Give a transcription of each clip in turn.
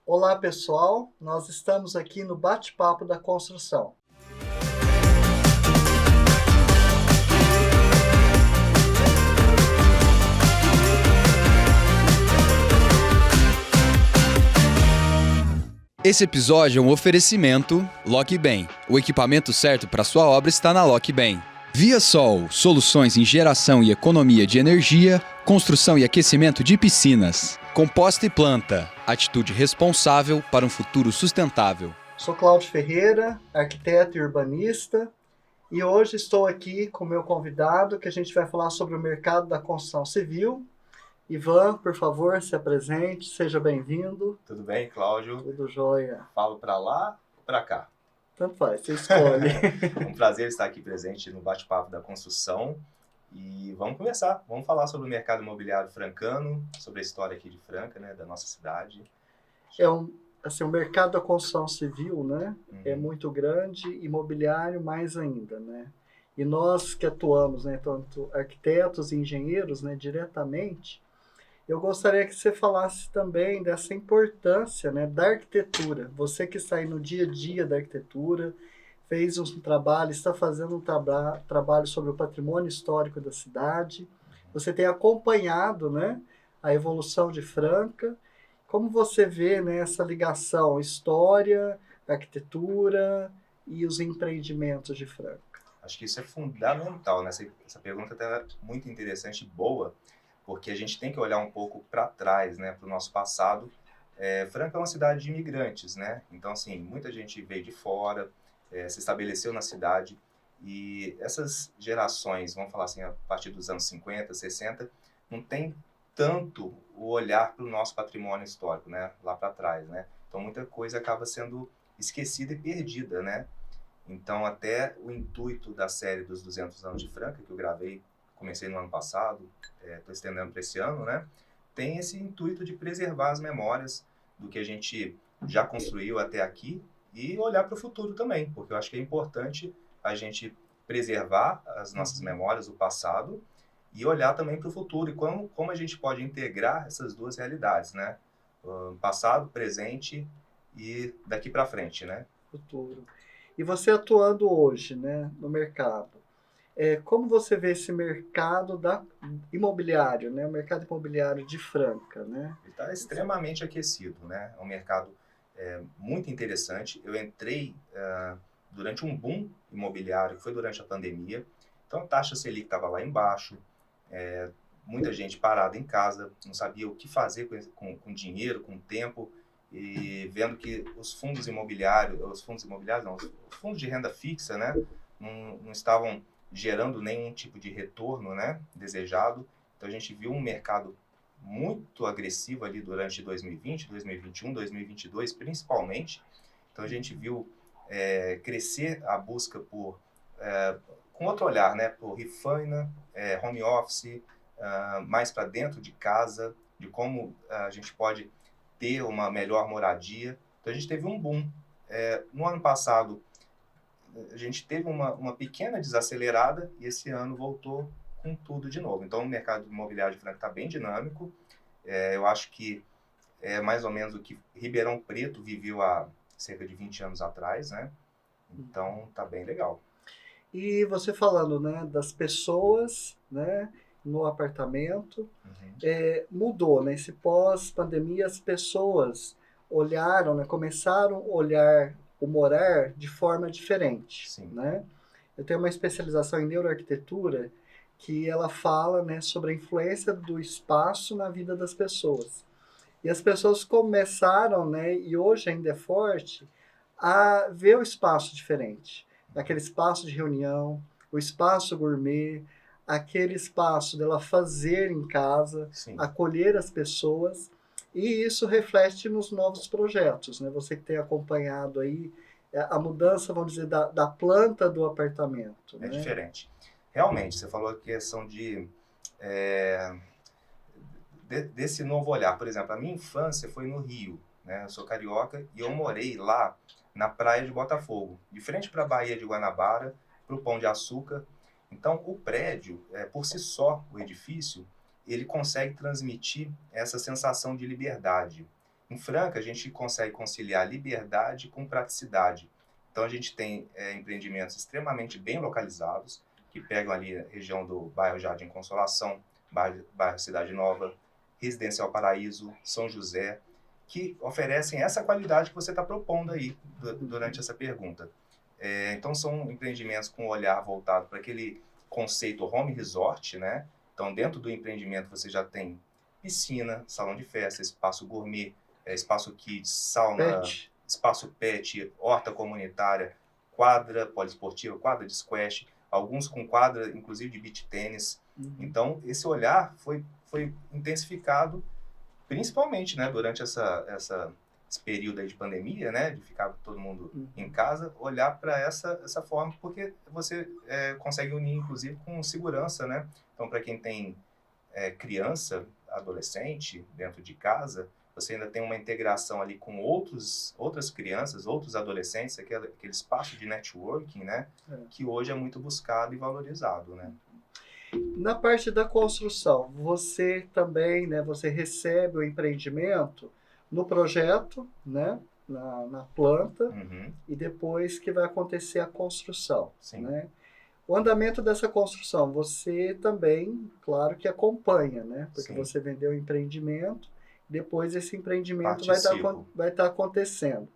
Olá, pessoal. Nós estamos aqui no Bate-Papo da Construção. Esse episódio é um oferecimento LockBem. O equipamento certo para sua obra está na LockBem. Via Sol, soluções em geração e economia de energia, construção e aquecimento de piscinas. Composta e planta, atitude responsável para um futuro sustentável. Sou Cláudio Ferreira, arquiteto e urbanista, e hoje estou aqui com o meu convidado, que a gente vai falar sobre o mercado da construção civil. Ivan, por favor, se apresente, seja bem-vindo. Tudo bem, Cláudio? Tudo jóia. Falo para lá ou para cá? Tanto faz, você escolhe. Um prazer estar aqui presente no Bate-Papo da Construção. E vamos começar. Vamos falar sobre o mercado imobiliário francano, sobre a história aqui de Franca, né, da nossa cidade. O mercado da construção civil, né, é muito grande, imobiliário mais ainda, né? E nós que atuamos, né, tanto arquitetos e engenheiros, né, diretamente, eu gostaria que você falasse também dessa importância, né, da arquitetura. Você que está aí no dia a dia da arquitetura, fez um trabalho, está fazendo um trabalho sobre o patrimônio histórico da cidade. Você tem acompanhado, né, a evolução de Franca. Como você vê, né, essa ligação história, arquitetura e os empreendimentos de Franca? Acho que isso é fundamental, né? Essa pergunta é muito interessante e boa, porque a gente tem que olhar um pouco para trás, né, para o nosso passado. Franca é uma cidade de imigrantes, né? Então, assim, muita gente veio de fora, se estabeleceu na cidade, e essas gerações, vamos falar assim, a partir dos anos 50, 60, não tem tanto o olhar para o nosso patrimônio histórico, né, lá para trás, né? Então, muita coisa acaba sendo esquecida e perdida, né? Então, até o intuito da série dos 200 anos de Franca, que eu gravei, comecei no ano passado, estou estendendo para esse ano, né? Tem esse intuito de preservar as memórias do que a gente já construiu até aqui e olhar para o futuro também, porque eu acho que é importante a gente preservar as nossas memórias do passado e olhar também para o futuro e como a gente pode integrar essas duas realidades, né? Passado, presente e daqui para frente, né? Futuro. E você atuando hoje, né, no mercado, como você vê esse mercado imobiliário, né, o mercado imobiliário de Franca, né? Ele está extremamente aquecido, né? É um mercado muito interessante. Eu entrei durante um boom imobiliário, que foi durante a pandemia. Então, a taxa Selic estava lá embaixo, muita gente parada em casa, não sabia o que fazer com dinheiro, com tempo, e vendo que os fundos imobiliários não, os fundos de renda fixa, né, não estavam gerando nenhum tipo de retorno, né, desejado. Então, a gente viu um mercado muito agressivo ali durante 2020, 2021, 2022, principalmente. Então, a gente viu crescer a busca por, com outro olhar, né, por refina, home office, mais para dentro de casa, de como a gente pode ter uma melhor moradia. Então, a gente teve um boom. No ano passado, a gente teve uma pequena desacelerada e esse ano voltou com tudo de novo. Então, o mercado imobiliário de Franca está bem dinâmico. Eu acho que é mais ou menos o que Ribeirão Preto viveu há cerca de 20 anos atrás, né? Então, tá bem legal. E você falando, né, das pessoas, né, no apartamento, mudou, né? Esse pós-pandemia, as pessoas olharam, né, começaram a olhar o morar de forma diferente, Sim. né? Eu tenho uma especialização em neuroarquitetura que ela fala, né, sobre a influência do espaço na vida das pessoas. E as pessoas começaram, né, e hoje ainda é forte, a ver o espaço diferente. Aquele espaço de reunião, o espaço gourmet, aquele espaço dela fazer em casa, Sim. acolher as pessoas, e isso reflete nos novos projetos, né? Você que tem acompanhado aí a mudança, vamos dizer, da planta do apartamento. É né? diferente. Realmente, você falou a questão desse novo olhar. Por exemplo, a minha infância foi no Rio, né? Eu sou carioca e eu morei lá na praia de Botafogo, de frente para a Baía de Guanabara, para o Pão de Açúcar. Então, o prédio, por si só, o edifício, ele consegue transmitir essa sensação de liberdade. Em Franca, a gente consegue conciliar liberdade com praticidade. Então, a gente tem empreendimentos extremamente bem localizados, que pegam ali a região do bairro Jardim Consolação, bairro Cidade Nova, Residencial Paraíso, São José, que oferecem essa qualidade que você está propondo aí durante essa pergunta. Então, são empreendimentos com um olhar voltado para aquele conceito home resort, né? Então, dentro do empreendimento, você já tem piscina, salão de festa, espaço gourmet, espaço kids, sauna, Pet. espaço pet, horta comunitária, quadra poliesportiva, quadra de squash, alguns com quadra, inclusive, de beach tênis. Então, esse olhar foi intensificado, principalmente, né, durante esse período aí de pandemia, né, de ficar todo mundo em casa, olhar para essa forma, porque você consegue unir, inclusive, com segurança, né? Então, para quem tem criança, adolescente dentro de casa, você ainda tem uma integração ali com outras crianças, outros adolescentes, aquele espaço de networking, né, que hoje é muito buscado e valorizado, né? Na parte da construção, você também, né, você recebe o empreendimento no projeto, né, na planta, e depois que vai acontecer a construção. Sim. Né? O andamento dessa construção, você também, claro que acompanha, né? Porque Sim. você vendeu o empreendimento, depois esse empreendimento Participo. vai estar acontecendo.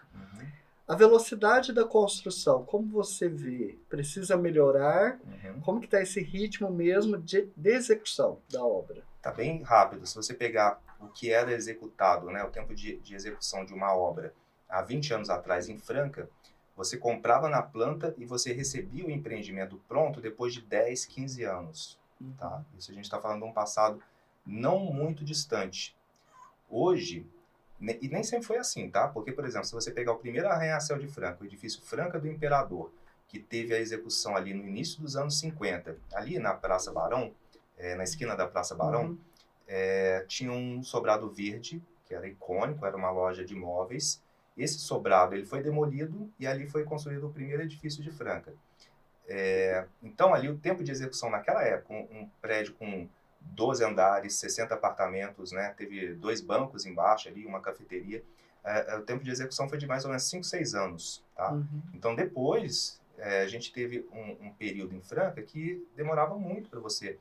A velocidade da construção, como você vê, precisa melhorar? Como que está esse ritmo mesmo de execução da obra? Está bem rápido. Se você pegar o que era executado, né, o tempo de execução de uma obra há 20 anos atrás em Franca, você comprava na planta e você recebia o empreendimento pronto depois de 10, 15 anos. Tá? Isso a gente está falando de um passado não muito distante. Hoje, e nem sempre foi assim, tá? Porque, por exemplo, se você pegar o primeiro arranha-céu de Franca, o edifício Franca do Imperador, que teve a execução ali no início dos anos 50, ali na Praça Barão, na esquina da Praça Barão, tinha um sobrado verde, que era icônico, era uma loja de móveis. Esse sobrado ele foi demolido e ali foi construído o primeiro edifício de Franca. Então, ali o tempo de execução naquela época, um prédio com 12 andares, 60 apartamentos, né? Teve 2 bancos embaixo ali, uma cafeteria. O tempo de execução foi de mais ou menos 5, 6 anos. Tá? Então, depois, a gente teve um período em Franca que demorava muito para você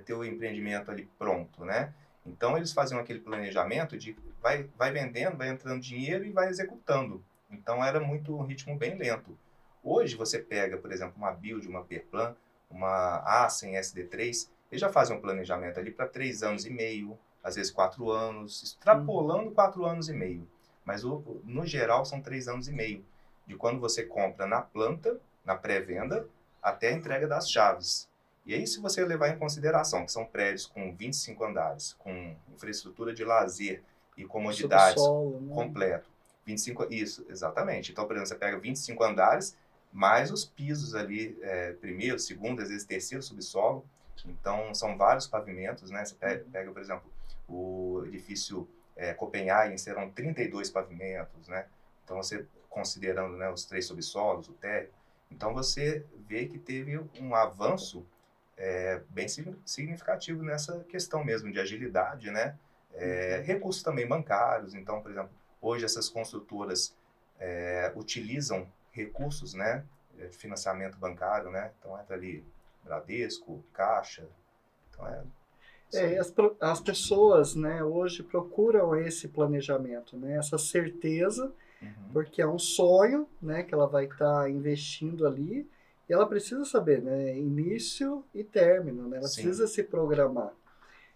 ter o empreendimento ali pronto, né? Então, eles faziam aquele planejamento de vai vendendo, vai entrando dinheiro e vai executando. Então, era um ritmo bem lento. Hoje, você pega, por exemplo, uma Build, uma Perplan, uma Assen SD3, eles já fazem um planejamento ali para 3 anos e meio, às vezes 4 anos, extrapolando 4 anos e meio. Mas, no geral, são 3 anos e meio, de quando você compra na planta, na pré-venda, até a entrega das chaves. E aí, se você levar em consideração que são prédios com 25 andares, com infraestrutura de lazer e comodidades completo, 25, isso, exatamente. Então, por exemplo, você pega 25 andares, mais os pisos ali, primeiro, segundo, às vezes terceiro subsolo. Então, são vários pavimentos, né? Você pega, por exemplo, o edifício Copenhagen, serão 32 pavimentos, né? Então, você considerando, né, os 3 subsolos, o térreo. Então, você vê que teve um avanço bem significativo nessa questão mesmo de agilidade, né? Recursos também bancários. Então, por exemplo, hoje essas construtoras utilizam recursos, né, de financiamento bancário, né? Então, entra ali Bradesco, Caixa. Então, as pessoas, né, hoje procuram esse planejamento, né, essa certeza, porque é um sonho, né, que ela vai estar investindo ali, e ela precisa saber, né, início e término, né, ela precisa se programar.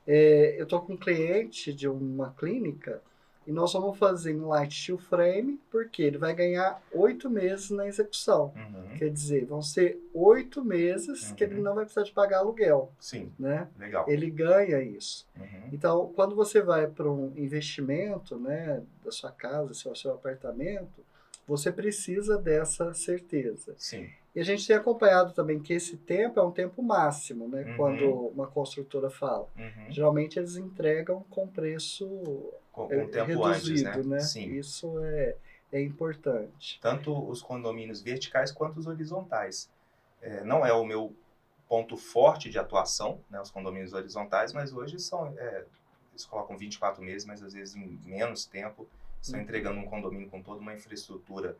Eu estou com um cliente de uma clínica e nós vamos fazer em light steel frame, porque ele vai ganhar 8 meses na execução. Quer dizer, vão ser 8 meses que ele não vai precisar de pagar aluguel. Sim, né? legal. Ele ganha isso. Então, quando você vai para um investimento, né, da sua casa, seu apartamento, você precisa dessa certeza. Sim. E a gente tem acompanhado também que esse tempo é um tempo máximo, né? Quando uma construtora fala. Geralmente eles entregam com preço com tempo reduzido, antes, né? Sim. Isso é importante. Tanto os condomínios verticais quanto os horizontais. Não é o meu ponto forte de atuação, né, os condomínios horizontais, mas hoje eles colocam 24 meses, mas às vezes em menos tempo. estão entregando um condomínio com toda uma infraestrutura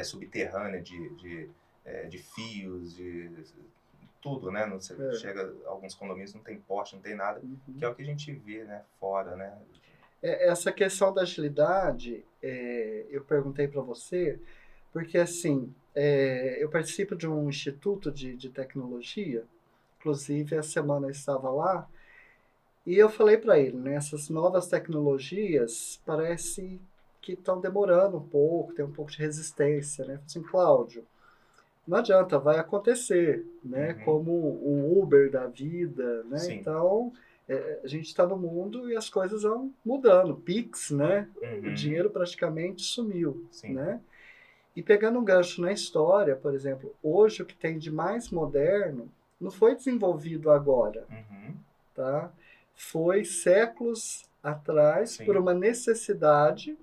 subterrânea de fios, de tudo, né? Você chega, alguns condomínios não tem poste, não tem nada, que é o que a gente vê, né, fora, né? Essa questão da agilidade, eu perguntei para você, porque assim, eu participo de um instituto de tecnologia, inclusive essa semana eu estava lá, e eu falei para ele, né, essas novas tecnologias parece que estão demorando um pouco, tem um pouco de resistência, né? Assim, Cláudio, não adianta, vai acontecer, né? Como o Uber da vida, né? Sim. Então, a gente está no mundo e as coisas vão mudando. Pix, né? O dinheiro praticamente sumiu, Sim. né? E pegando um gancho na história, por exemplo, hoje o que tem de mais moderno não foi desenvolvido agora, tá? Foi séculos atrás, Sim. por uma necessidade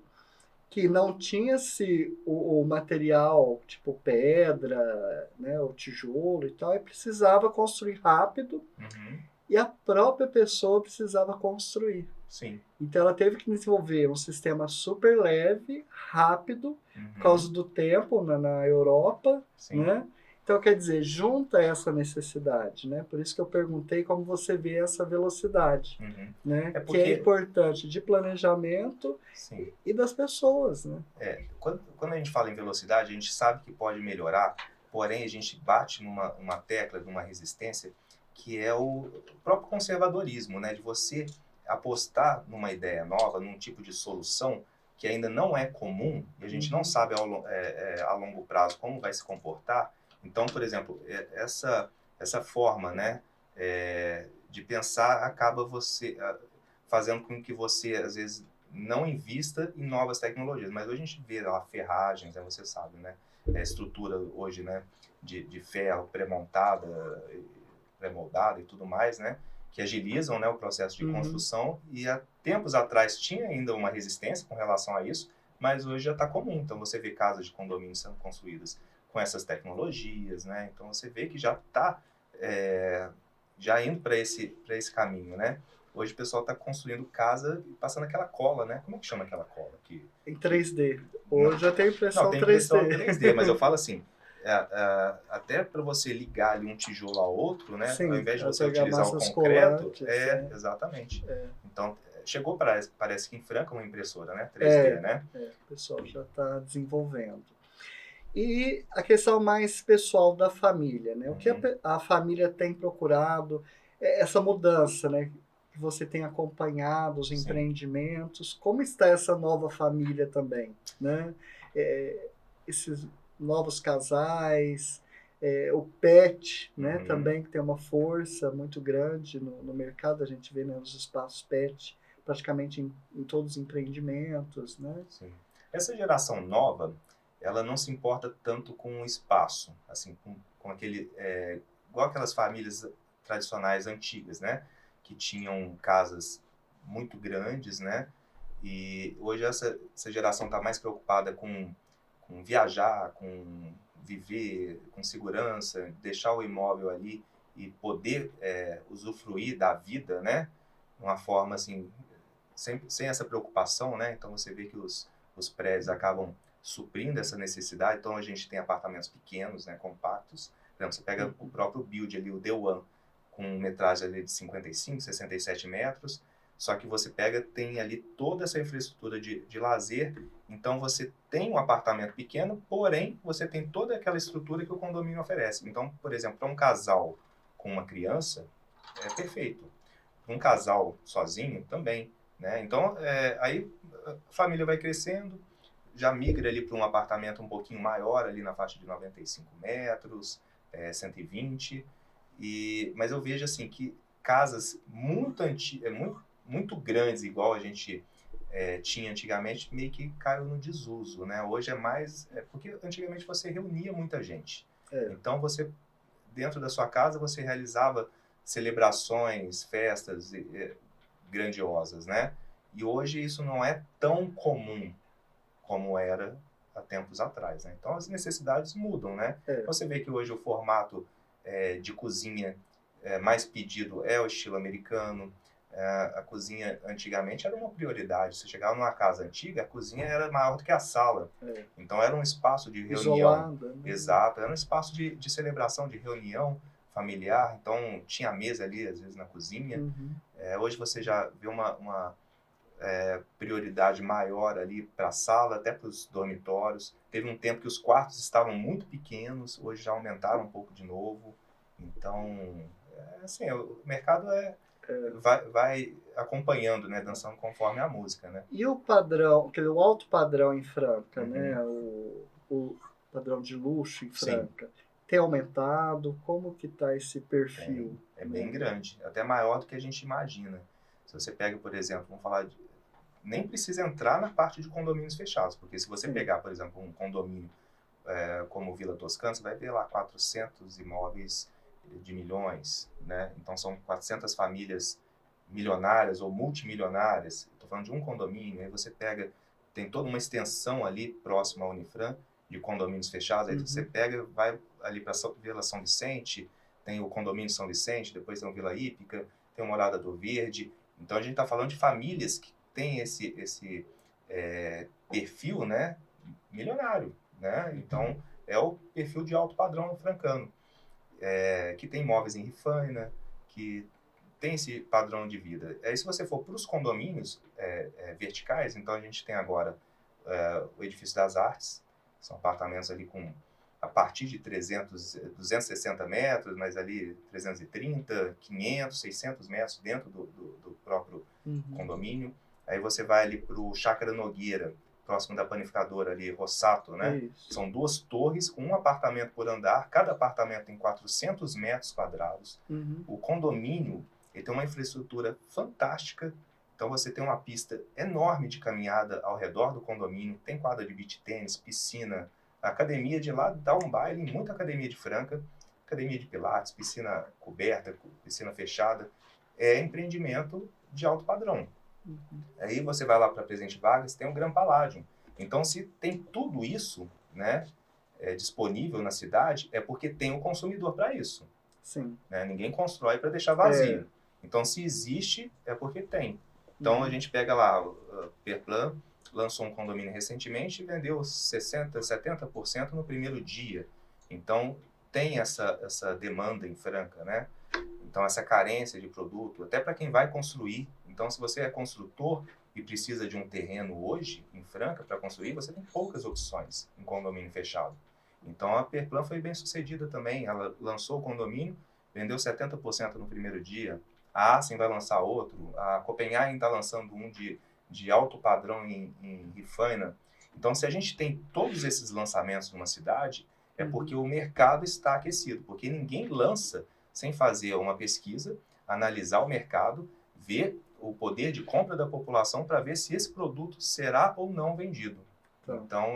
que não tinha-se o material, tipo pedra, né, o tijolo e tal, e precisava construir rápido, e a própria pessoa precisava construir. Sim. Então ela teve que desenvolver um sistema super leve, rápido, por causa do tempo na Europa, Sim. né? Então, quer dizer, junta essa necessidade, né? Por isso que eu perguntei como você vê essa velocidade, né? Porque... Que é importante de planejamento e das pessoas, né? Quando a gente fala em velocidade, a gente sabe que pode melhorar, porém a gente bate numa tecla de uma resistência que é o próprio conservadorismo, né? De você apostar numa ideia nova, num tipo de solução que ainda não é comum e a gente não sabe a longo prazo como vai se comportar. Então, por exemplo, essa forma, né, de pensar acaba fazendo com que você, às vezes, não invista em novas tecnologias. Mas hoje a gente vê lá ferragens, né, você sabe, né, estrutura hoje, né, de ferro pré-montada, pré-moldada e tudo mais, né, que agilizam, né, o processo de construção. E há tempos atrás tinha ainda uma resistência com relação a isso, mas hoje já está comum. Então você vê casas de condomínio sendo construídas com essas tecnologias, né? Então você vê que já está já indo para esse caminho, né? Hoje o pessoal está construindo casa e passando aquela cola, né? Como é que chama aquela cola? Em 3D. Hoje já tem impressão 3D. Não, tem impressão 3D, mas eu falo assim, até para você ligar ali um tijolo ao outro, né? Sim, ao invés de você utilizar o concreto, exatamente. Então, chegou, parece que em Franca uma impressora, né? 3D, né? O pessoal já está desenvolvendo. E a questão mais pessoal da família, né? O que a família tem procurado, essa mudança, né? Que você tem acompanhado os empreendimentos, como está essa nova família também, né? Esses novos casais, o pet, né? Também que tem uma força muito grande no mercado, a gente vê, né, os espaços pet praticamente em todos os empreendimentos, né? Sim. Essa geração nova, ela não se importa tanto com o espaço, assim, com aquele, igual aquelas famílias tradicionais antigas, né, que tinham casas muito grandes, né, e hoje essa geração está mais preocupada com viajar, com viver com segurança, deixar o imóvel ali e poder usufruir da vida, né, de uma forma assim, sem essa preocupação, né, então você vê que os prédios acabam suprindo essa necessidade. Então a gente tem apartamentos pequenos, né, compactos. Por exemplo, você pega o próprio build ali, o The One, com metragem ali de 55, 67 metros, só que você tem ali toda essa infraestrutura de lazer, então você tem um apartamento pequeno, porém você tem toda aquela estrutura que o condomínio oferece. Então, por exemplo, para um casal com uma criança, é perfeito. Para um casal sozinho, também, né? Então, aí a família vai crescendo, já migra ali para um apartamento um pouquinho maior, ali na faixa de 95 metros, 120. Mas eu vejo assim que casas muito antigas, muito grandes, igual a gente tinha antigamente, meio que caiu no desuso, né? Hoje é mais... porque antigamente você reunia muita gente. Então você, dentro da sua casa, você realizava celebrações, festas grandiosas, né? E hoje isso não é tão comum como era há tempos atrás, né? Então as necessidades mudam, né? Você vê que hoje o formato de cozinha mais pedido é o estilo americano, A cozinha antigamente era uma prioridade. Você chegava numa casa antiga, a cozinha era maior do que a sala. Então era um espaço de reunião. Isolada, né? Exato, era um espaço de celebração, de reunião familiar. Então tinha mesa ali, às vezes, na cozinha. Uhum. Hoje você já vê uma prioridade maior ali para a sala, até para os dormitórios. Teve um tempo que os quartos estavam muito pequenos, hoje já aumentaram um pouco de novo. Então, assim, o mercado vai acompanhando, né, dançando conforme a música, né? E o padrão, o alto padrão em Franca, Uhum. né? O padrão de luxo em Franca, Sim. tem aumentado? Como que está esse perfil? É bem grande, até maior do que a gente imagina. Se você pega, por exemplo, vamos falar nem precisa entrar na parte de condomínios fechados, porque se você pegar, por exemplo, um condomínio como Vila Toscana, você vai ver lá 400 imóveis de milhões, né? Então são 400 famílias milionárias ou multimilionárias. Estou falando de um condomínio, aí você pega, tem toda uma extensão ali próxima à Unifran, de condomínios fechados, aí você pega, vai ali para Vila São Vicente, tem o condomínio São Vicente, depois tem o Vila Hípica, tem o Morada do Verde. Então a gente está falando de famílias que têm esse perfil, né, milionário, né? Então é o perfil de alto padrão francano, que tem imóveis em Rifaina, que tem esse padrão de vida. Aí se você for para os condomínios verticais, então a gente tem agora o Edifício das Artes, são apartamentos ali com a partir de 260 metros, mas ali 330, 500, 600 metros dentro do próprio condomínio. Aí você vai ali para o Chácara Nogueira, próximo da panificadora ali, Rossato, né? Isso. São 2 torres com um apartamento por andar, cada apartamento tem 400 metros quadrados. O condomínio, ele tem uma infraestrutura fantástica, então você tem uma pista enorme de caminhada ao redor do condomínio, tem quadra de beach tênis, piscina, a academia de lá dá um baile em muita academia de Franca, academia de pilates, piscina coberta, piscina fechada, é empreendimento de alto padrão. Aí você vai lá para Presidente Vargas, tem o Gran Paládio. Então, se tem tudo isso, né, disponível na cidade, é porque tem um consumidor para isso. Sim. Né? Ninguém constrói para deixar vazio. Então, se existe, é porque tem. Então, a gente pega lá, o Perplan lançou um condomínio recentemente e vendeu 60%, 70% no primeiro dia. Então, tem essa demanda em Franca, né? Então, essa carência de produto, até para quem vai construir. Então, se você é construtor e precisa de um terreno hoje, em Franca, para construir, você tem poucas opções em condomínio fechado. Então, a Perplan foi bem sucedida também. Ela lançou o condomínio, vendeu 70% no primeiro dia. A Assen vai lançar outro. A Copenhagen está lançando um de alto padrão em Rifaina. Então, se a gente tem todos esses lançamentos numa cidade, é porque o mercado está aquecido. Porque ninguém lança sem fazer uma pesquisa, analisar o mercado, ver o poder de compra da população para ver se esse produto será ou não vendido. Então,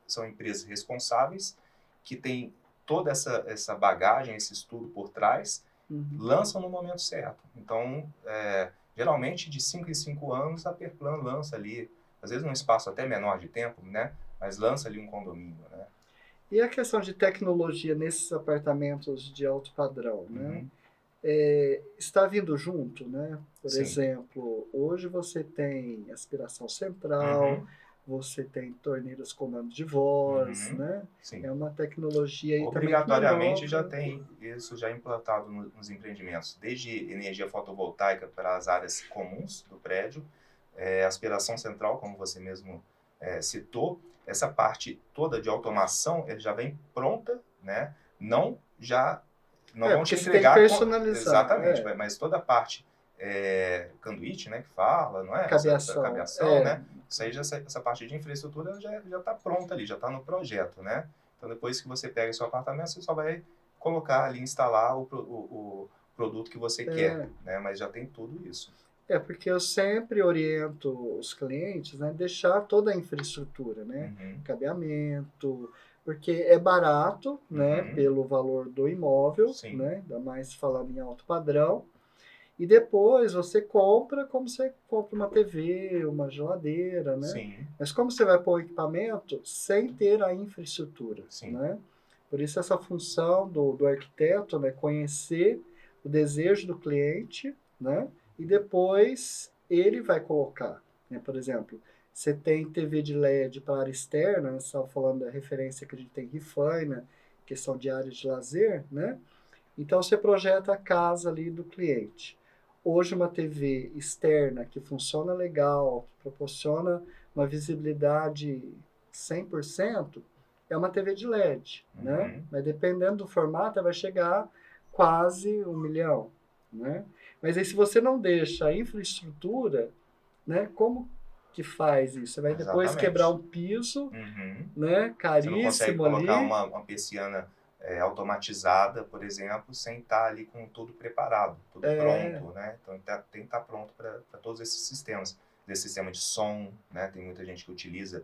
são empresas responsáveis que têm toda essa bagagem, esse estudo por trás, lançam no momento certo. Então, geralmente, de 5 em 5 anos, a Perplan lança ali, às vezes num espaço até menor de tempo, né? Mas lança ali um condomínio, né? E a questão de tecnologia nesses apartamentos de alto padrão, né? Está vindo junto, né? Por exemplo, hoje você tem aspiração central, você tem torneiras comando de voz, né? Sim. É uma tecnologia aí obrigatoriamente já tem isso já implantado nos empreendimentos, desde energia fotovoltaica para as áreas comuns do prédio, aspiração central, como você mesmo citou, essa parte toda de automação ele já vem pronta, né? Não vão te entregar tem que personalizar, exatamente, mas toda a parte conduit, né, que fala, não é? Cabeação, né? Isso aí essa parte de infraestrutura já está pronta ali, já está no projeto, né? Então depois que você pega seu apartamento, você só vai colocar ali, instalar o produto que você quer, né? Mas já tem tudo isso. Porque eu sempre oriento os clientes, né, deixar toda a infraestrutura, né, cabeamento, porque é barato, né, pelo valor do imóvel, né, ainda mais falando em alto padrão, e depois você compra como você compra uma TV, uma geladeira, né, mas como você vai pôr o equipamento sem ter a infraestrutura, né, por isso essa função do arquiteto, né, conhecer o desejo do cliente, né, e depois ele vai colocar, né? Por exemplo, você tem TV de LED para área externa, né? Você estava falando da referência que a gente tem Rifaina, questão de áreas de lazer, né? Então você projeta a casa ali do cliente. Hoje uma TV externa que funciona legal, que proporciona uma visibilidade 100%, é uma TV de LED, né? Mas dependendo do formato, vai chegar quase 1 milhão, né? Mas aí se você não deixa a infraestrutura, né? Como que faz isso? Você vai depois quebrar um piso, né? Você não consegue Caríssimo colocar ali. uma persiana automatizada, por exemplo, sem estar ali com tudo preparado, tudo pronto, né? Então tem que estar pronto para todos esses sistemas. Desse sistema de som, né? Tem muita gente que utiliza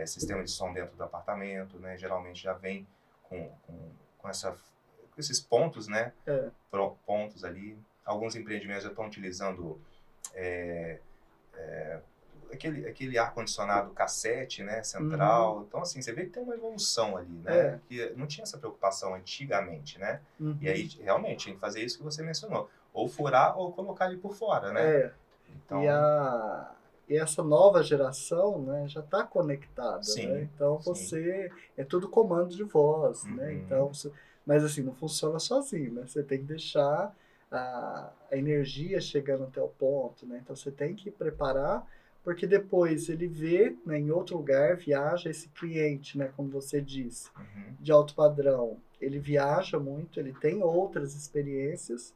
sistema de som dentro do apartamento, né? Geralmente já vem com esses pontos, né? Pontos ali. Alguns empreendimentos já estão utilizando aquele ar-condicionado cassete, né, central. Então, assim, você vê que tem uma evolução ali, né? Que não tinha essa preocupação antigamente, né? E aí, realmente, tinha que fazer isso que você mencionou. Ou furar ou colocar ali por fora, né? Então... E essa nova geração, né, já está conectada, né? Então, é tudo comando de voz, né? Então, mas assim, não funciona sozinho, né? Você tem que deixar a energia chegando até o ponto, né? Então, você tem que preparar, porque depois ele vê, né, em outro lugar, viaja esse cliente, né, como você disse, de alto padrão. Ele viaja muito, ele tem outras experiências,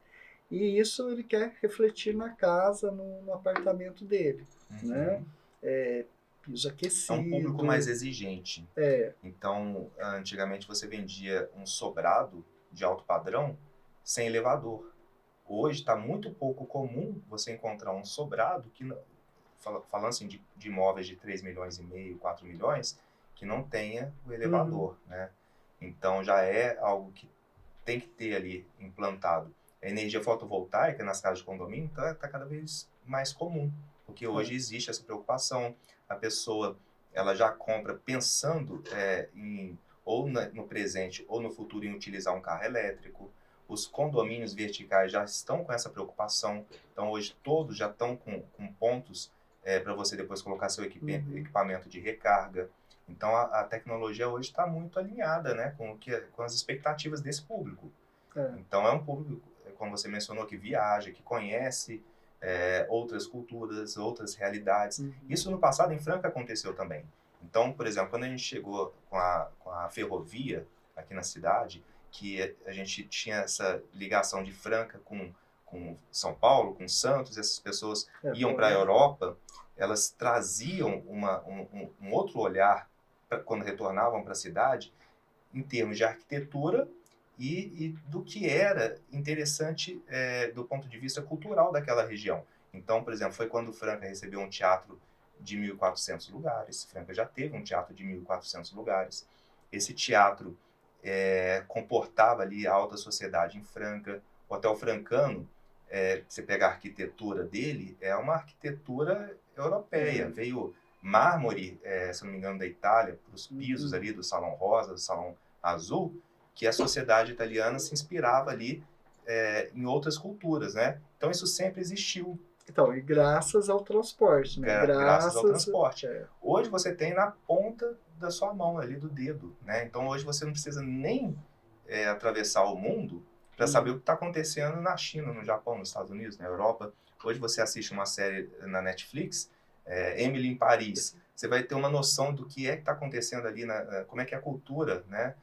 e isso ele quer refletir na casa, no apartamento dele, né? Piso aquecido. É um público mais exigente. Então, antigamente você vendia um sobrado de alto padrão sem elevador. Hoje está muito pouco comum você encontrar um sobrado que, falando assim de imóveis de 3 milhões e meio, 4 milhões, que não tenha o elevador, né? Então já é algo que tem que ter ali implantado. A energia fotovoltaica nas casas de condomínio está cada vez mais comum, porque hoje existe essa preocupação. A pessoa ela já compra pensando no presente ou no futuro em utilizar um carro elétrico. Os condomínios verticais já estão com essa preocupação. Então hoje todos já estão com pontos para você depois colocar seu equipamento de recarga. Então a tecnologia hoje está muito alinhada, né, com as expectativas desse público. Então é um público, como você mencionou, que viaja, que conhece outras culturas, outras realidades. Isso no passado em Franca aconteceu também. Então, por exemplo, quando a gente chegou com a ferrovia aqui na cidade, que a gente tinha essa ligação de Franca com São Paulo, com Santos, essas pessoas iam para a Europa, elas traziam um outro olhar quando retornavam para a cidade, em termos de arquitetura e do que era interessante do ponto de vista cultural daquela região. Então, por exemplo, foi quando Franca recebeu um teatro de 1.400 lugares. Franca já teve um teatro de 1.400 lugares. Esse teatro comportava ali a alta sociedade em Franca. O Hotel Francano, você pega a arquitetura dele, é uma arquitetura europeia. Veio mármore, se não me engano, da Itália, para os pisos ali do Salão Rosa, do Salão Azul, que a sociedade italiana se inspirava ali em outras culturas, né? Então isso sempre existiu. Então, e graças ao transporte, né? Graças ao transporte. Hoje você tem na ponta da sua mão ali, do dedo, né? Então hoje você não precisa nem atravessar o mundo para saber o que está acontecendo na China, no Japão, nos Estados Unidos, na Europa. Hoje você assiste uma série na Netflix, Emily em Paris. Você vai ter uma noção do que está acontecendo ali, como é que é a cultura, né?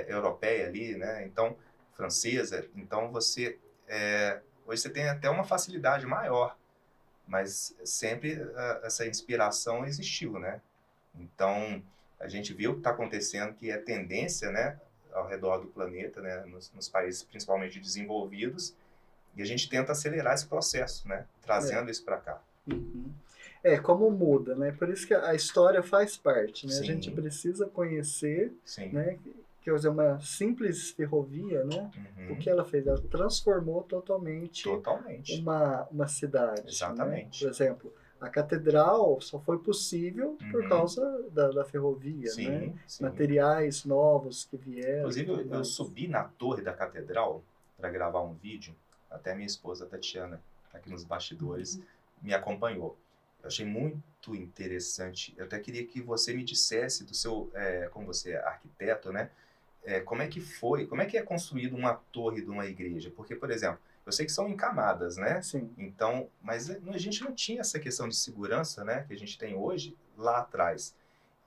Europeia ali, né? Então, francesa. Então hoje você tem até uma facilidade maior, mas sempre essa inspiração existiu, né? Então a gente viu o que está acontecendo, que é tendência, né, ao redor do planeta, né, nos países principalmente desenvolvidos, e a gente tenta acelerar esse processo, né, trazendo isso para cá. Como muda, né? Por isso que a história faz parte, né? Sim. A gente precisa conhecer, Sim. né? Que é uma simples ferrovia, né? O que ela fez? Ela transformou totalmente uma cidade. Exatamente. Né? Por exemplo, a catedral só foi possível por causa da ferrovia, sim, né? Sim. Materiais novos que vieram. Inclusive, eu subi na torre da catedral para gravar um vídeo, até minha esposa Tatiana aqui nos bastidores, me acompanhou. Eu achei muito interessante. Eu até queria que você me dissesse do seu, como você é arquiteto, né? Como é que foi, como é que é construído uma torre de uma igreja? Porque, por exemplo, eu sei que são em camadas, né? Sim. Então, mas a gente não tinha essa questão de segurança, né? Que a gente tem hoje, lá atrás.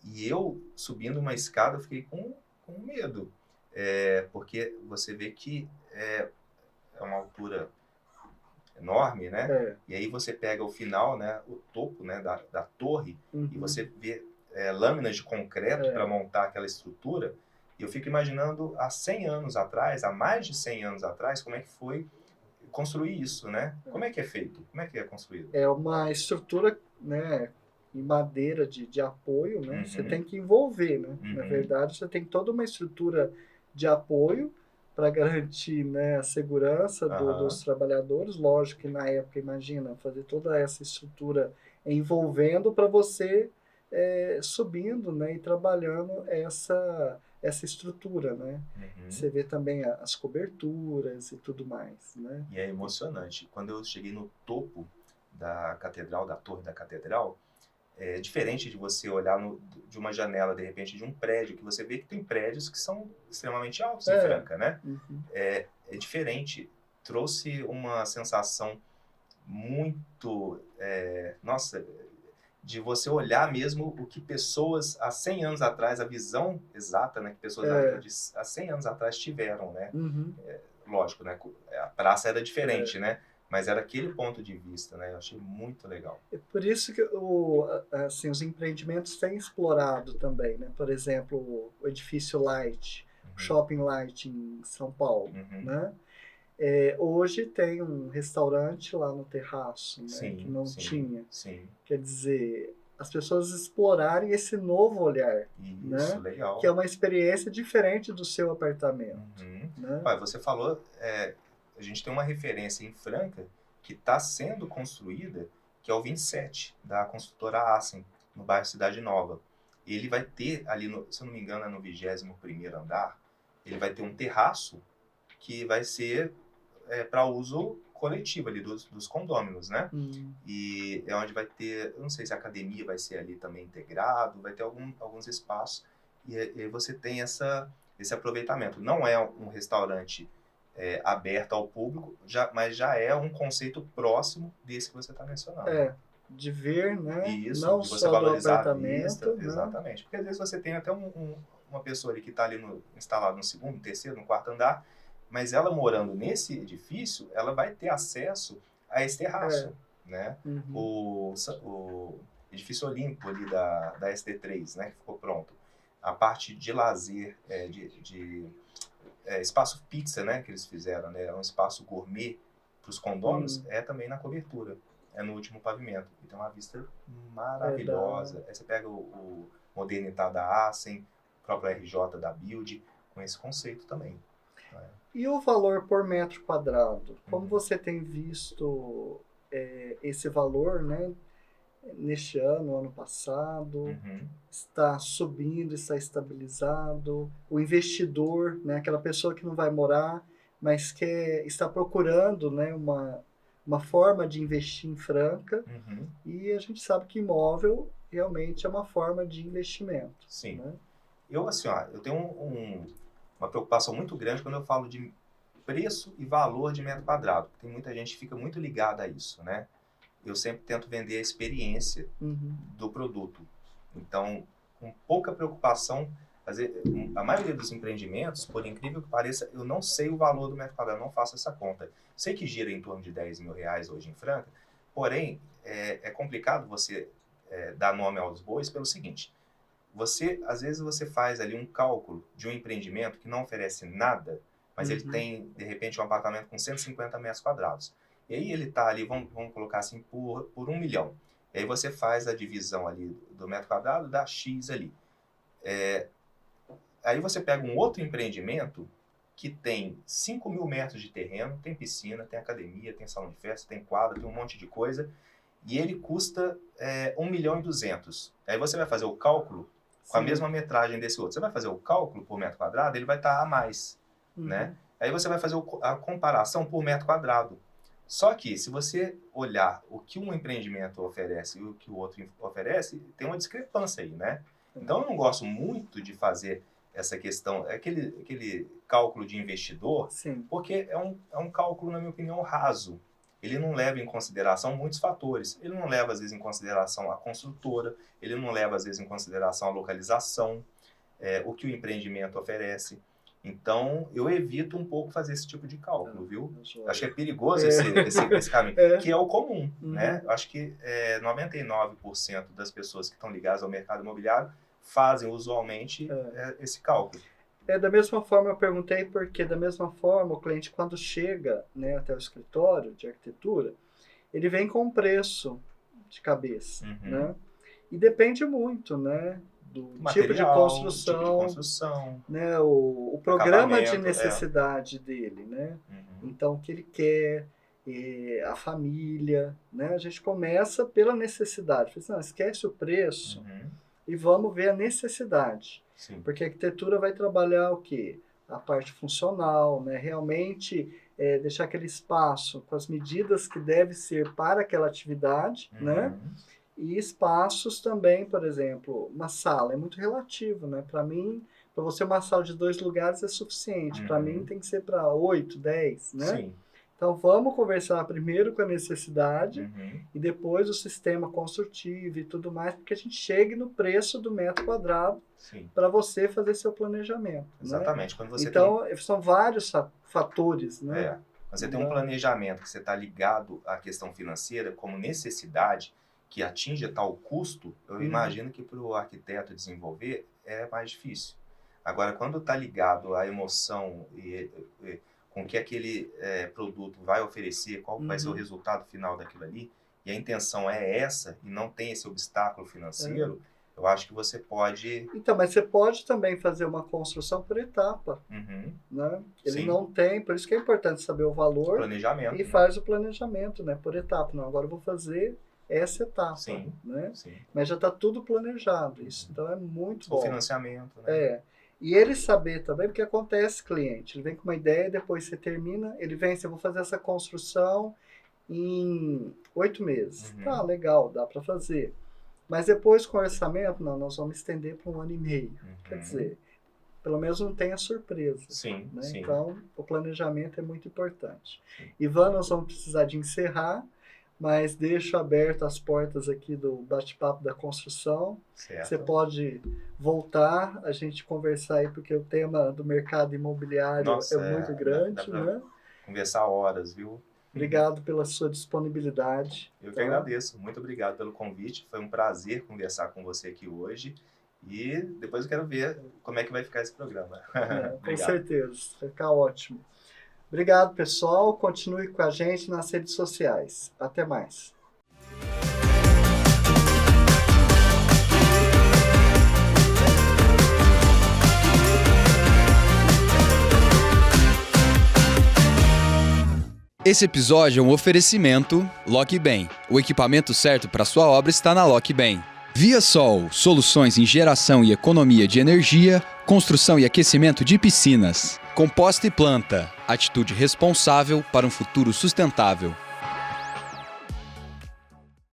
E eu, subindo uma escada, eu fiquei com medo. Porque você vê que é uma altura enorme, né? E aí você pega o final, né? O topo, né? Da torre, e você vê lâminas de concreto para montar aquela estrutura. E eu fico imaginando há 100 anos atrás, há mais de 100 anos atrás, como é que foi construir isso, né? Como é que é feito? Como é que é construído? É uma estrutura, né, em madeira de apoio, né? Você Uhum. tem que envolver, né? Na Uhum. verdade, você tem toda uma estrutura de apoio para garantir, né, a segurança Aham. dos trabalhadores. Lógico que na época, imagina, fazer toda essa estrutura envolvendo para você subindo, né, e trabalhando essa estrutura, né? Uhum. Você vê também as coberturas e tudo mais, né? E é emocionante. Quando eu cheguei no topo da catedral, da torre da catedral, é diferente de você olhar de uma janela, de repente, de um prédio, que você vê que tem prédios que são extremamente altos em Franca, né? Uhum. É diferente. Trouxe uma sensação muito, nossa, de você olhar mesmo o que pessoas há 100 anos atrás, a visão exata, né, que pessoas há 100 anos atrás tiveram, né? Uhum. Lógico, né? A praça era diferente, né? Mas era aquele ponto de vista, né? Eu achei muito legal. É por isso que assim, os empreendimentos têm explorado também, né? Por exemplo, o edifício Light, o Shopping Light em São Paulo, né? Hoje tem um restaurante lá no terraço, né? Sim, que não tinha. Sim. Quer dizer, as pessoas explorarem esse novo olhar, Isso, né? legal. Que é uma experiência diferente do seu apartamento. Né? Olha, você falou, a gente tem uma referência em Franca que está sendo construída, que é o 27, da construtora Assen, no bairro Cidade Nova. Ele vai ter ali, se eu não me engano, é no 21º andar, ele vai ter um terraço que vai ser para uso coletivo ali dos condôminos, né? E é onde vai ter, eu não sei se a academia vai ser ali também integrado, vai ter alguns espaços e aí você tem esse aproveitamento. Não é um restaurante aberto ao público, mas já é um conceito próximo desse que você está mencionando. De ver, né? Isso, não de você só valorizar do a vista, apartamento, né? exatamente. Porque às vezes você tem até uma pessoa ali que está ali instalada no 2º, no 3º, no 4º andar, mas ela morando nesse edifício, ela vai ter acesso a esse terraço, né? O edifício Olímpico ali da SD3, né, que ficou pronto. A parte de lazer, espaço pizza, né, que eles fizeram, né, é um espaço gourmet para os condôminos, também na cobertura, no último pavimento. E tem uma vista maravilhosa. Aí você pega o Modernità da Assen, o próprio RJ da Build, com esse conceito também. E o valor por metro quadrado? Como você tem visto esse valor, né? Neste ano passado, está subindo, está estabilizado? O investidor, né? Aquela pessoa que não vai morar, mas está procurando, né? Uma forma de investir em Franca. E a gente sabe que imóvel realmente é uma forma de investimento. Sim. Né? Eu, assim, eu tenho uma preocupação muito grande quando eu falo de preço e valor de metro quadrado. Tem muita gente que fica muito ligada a isso, né? Eu sempre tento vender a experiência do produto. Então, com pouca preocupação, a maioria dos empreendimentos, por incrível que pareça, eu não sei o valor do metro quadrado, não faço essa conta. Sei que gira em torno de 10 mil reais hoje em Franca, porém, é complicado você dar nome aos bois pelo seguinte: às vezes você faz ali um cálculo de um empreendimento que não oferece nada, mas ele tem, de repente, um apartamento com 150 metros quadrados. E aí ele está ali, vamos colocar assim, por 1 milhão. E aí você faz a divisão ali do metro quadrado, dá X ali. Aí você pega um outro empreendimento que tem 5 mil metros de terreno, tem piscina, tem academia, tem salão de festa, tem quadra, tem um monte de coisa, e ele custa 1 milhão e 200. Aí você vai fazer o cálculo com a mesma metragem desse outro. Você vai fazer o cálculo por metro quadrado, ele vai estar a mais, né? Aí você vai fazer a comparação por metro quadrado. Só que, se você olhar o que um empreendimento oferece e o que o outro oferece, tem uma discrepância aí, né? Então, eu não gosto muito de fazer essa questão, aquele cálculo de investidor, Sim. porque é um cálculo, na minha opinião, raso. Ele não leva em consideração muitos fatores. Ele não leva, às vezes, em consideração a construtora, ele não leva, às vezes, em consideração a localização, o que o empreendimento oferece. Então, eu evito um pouco fazer esse tipo de cálculo, viu? Acho que é perigoso esse caminho, que é o comum, né? Acho que 99% das pessoas que estão ligadas ao mercado imobiliário fazem usualmente esse cálculo. Da mesma forma, eu perguntei porque, da mesma forma, o cliente, quando chega, né, até o escritório de arquitetura, ele vem com um preço de cabeça, né? E depende muito, né? Do material, tipo de construção, né? O programa de necessidade dele, né? Então, o que ele quer, a família, né? A gente começa pela necessidade. Não, esquece o preço e vamos ver a necessidade. Sim. Porque a arquitetura vai trabalhar o quê? A parte funcional, né? Realmente deixar aquele espaço com as medidas que deve ser para aquela atividade, né? E espaços também, por exemplo, uma sala é muito relativo, né? Para mim, para você uma sala de 2 lugares é suficiente. Para mim tem que ser para 8, 10, né? Sim. Então vamos conversar primeiro com a necessidade e depois o sistema construtivo e tudo mais, porque a gente chegue no preço do metro quadrado para você fazer seu planejamento. Exatamente. Né? Quando você então, são vários fatores, né? Você tem um planejamento que você está ligado à questão financeira como necessidade, que atinge tal custo, eu imagino que para o arquiteto desenvolver é mais difícil. Agora, quando está ligado à emoção e com que aquele produto vai oferecer, qual vai ser o resultado final daquilo ali, e a intenção é essa, e não tem esse obstáculo financeiro, eu acho que você pode... Então, mas você pode também fazer uma construção por etapa. Né? Ele não tem, por isso que é importante saber o valor planejamento, e faz o planejamento, né? Por etapa. Não, agora eu vou fazer essa etapa, né? Mas já está tudo planejado, isso. Então é muito bom. O financiamento, né? E ele saber também, porque acontece, cliente, ele vem com uma ideia, depois você termina, ele vem, eu vou fazer essa construção em 8 meses. Tá, legal, dá para fazer. Mas depois com o orçamento, não, nós vamos estender para 1 ano e meio. Quer dizer, pelo menos não tem a surpresa. Né? Então, o planejamento é muito importante. Ivan, nós vamos precisar de encerrar, mas deixo aberto as portas aqui do bate-papo da construção. Certo. Você pode voltar, a gente conversar aí, porque o tema do mercado imobiliário é muito grande. Dá né? Conversar horas, viu? Obrigado pela sua disponibilidade. Eu que agradeço. Muito obrigado pelo convite. Foi um prazer conversar com você aqui hoje. E depois eu quero ver como é que vai ficar esse programa. Com certeza. Vai ficar ótimo. Obrigado, pessoal. Continue com a gente nas redes sociais. Até mais. Esse episódio é um oferecimento LockBem. O equipamento certo para sua obra está na LockBem. ViaSol, soluções em geração e economia de energia, construção e aquecimento de piscinas. Composta e planta, atitude responsável para um futuro sustentável.